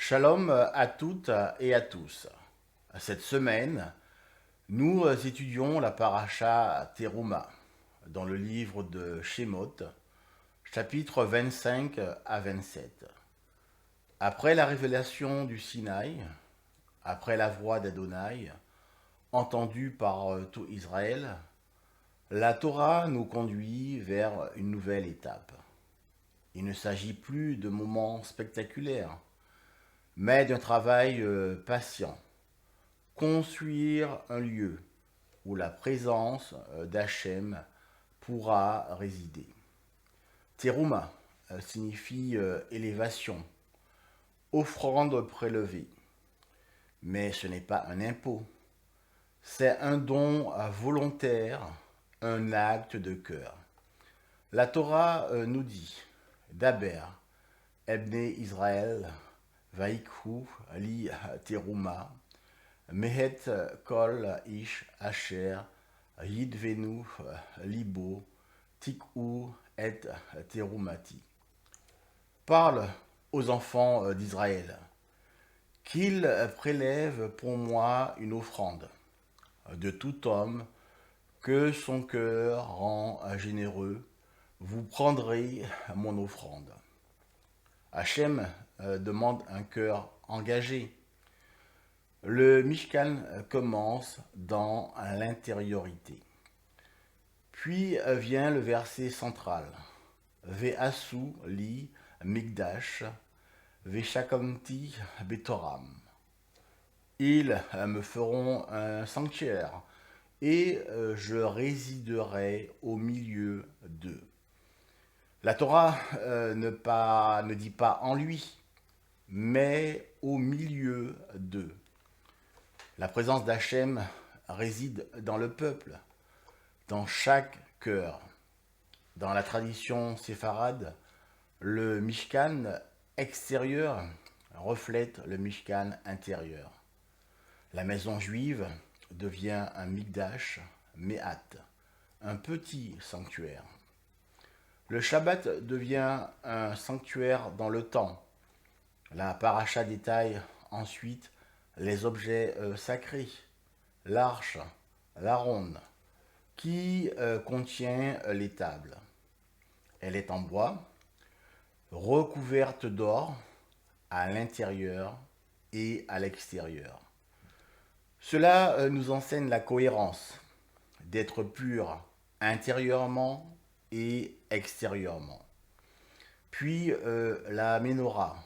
Shalom à toutes et à tous. Cette semaine, nous étudions la paracha Teruma dans le livre de Shemot, chapitres 25 à 27. Après la révélation du Sinaï, après la voix d'Adonai, entendue par tout Israël, la Torah nous conduit vers une nouvelle étape. Il ne s'agit plus de moments spectaculaires, mais d'un travail patient. Construire un lieu où la présence d'Hachem pourra résider. Teruma signifie élévation, offrande prélevée. Mais ce n'est pas un impôt, c'est un don volontaire, un acte de cœur. La Torah nous dit, Daber, Ebné Israël, Vaikhu, li Teruma, Mehet kol ish asher yidvenu libo tikhu et terumati. Parle aux enfants d'Israël qu'ils prélèvent pour moi une offrande de tout homme que son cœur rend généreux. Vous prendrez mon offrande. Hachem demande un cœur engagé. Le Mishkan commence dans l'intériorité. Puis vient le verset central. Ve'asu li migdash, ve'shakamti betoram. Ils me feront un sanctuaire et je résiderai au milieu d'eux. La Torah ne dit pas en lui, mais au milieu d'eux. La présence d'Hachem réside dans le peuple, dans chaque cœur. Dans la tradition séfarade, le Mishkan extérieur reflète le Mishkan intérieur. La maison juive devient un Mikdash, Me'at, un petit sanctuaire. Le Shabbat devient un sanctuaire dans le temps. La paracha détaille ensuite les objets sacrés, l'arche, l'aronde, qui contient les tables. Elle est en bois, recouverte d'or à l'intérieur et à l'extérieur. Cela nous enseigne la cohérence d'être pur intérieurement et extérieurement. Puis la menorah,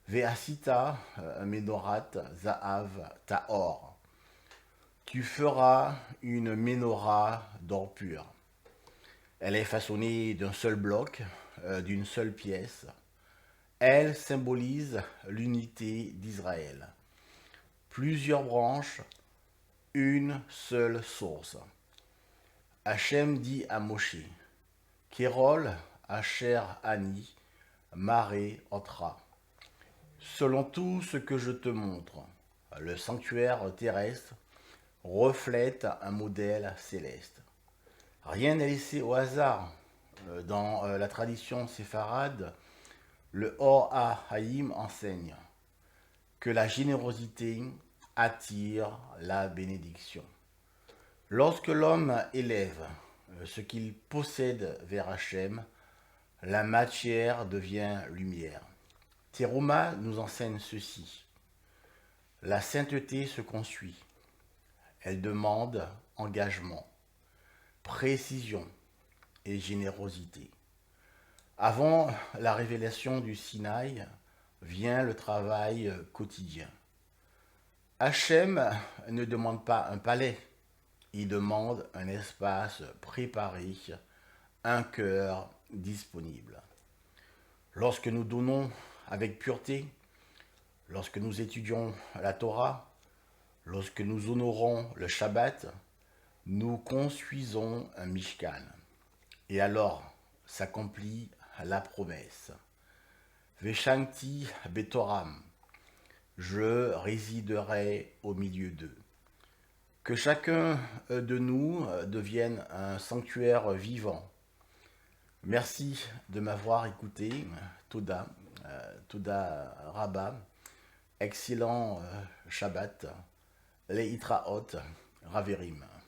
Ve'asita menorat za'av ta'or. Tu feras une menorah d'or pur. Elle est façonnée d'un seul bloc, d'une seule pièce. Elle symbolise l'unité d'Israël. Plusieurs branches, une seule source. Hachem dit à Moshe, Kerol Asher Ani, Maré Otra. Selon tout ce que je te montre, le sanctuaire terrestre reflète un modèle céleste. Rien n'est laissé au hasard. Dans la tradition séfarade, le Or HaHaïm enseigne que la générosité attire la bénédiction. Lorsque l'homme élève ce qu'il possède vers Hachem, la matière devient lumière. Teruma nous enseigne ceci. La sainteté se construit. Elle demande engagement, précision et générosité. Avant la révélation du Sinaï vient le travail quotidien. Hachem ne demande pas un palais, il demande un espace préparé, un cœur disponible. Lorsque nous donnons avec pureté, lorsque nous étudions la Torah, lorsque nous honorons le Shabbat, nous construisons un Mishkan. Et alors s'accomplit la promesse. Veshanti betoram, je résiderai au milieu d'eux. Que chacun de nous devienne un sanctuaire vivant. Merci de m'avoir écouté. Toda Rabba. excellent Shabbat, Leitraot, Raverim.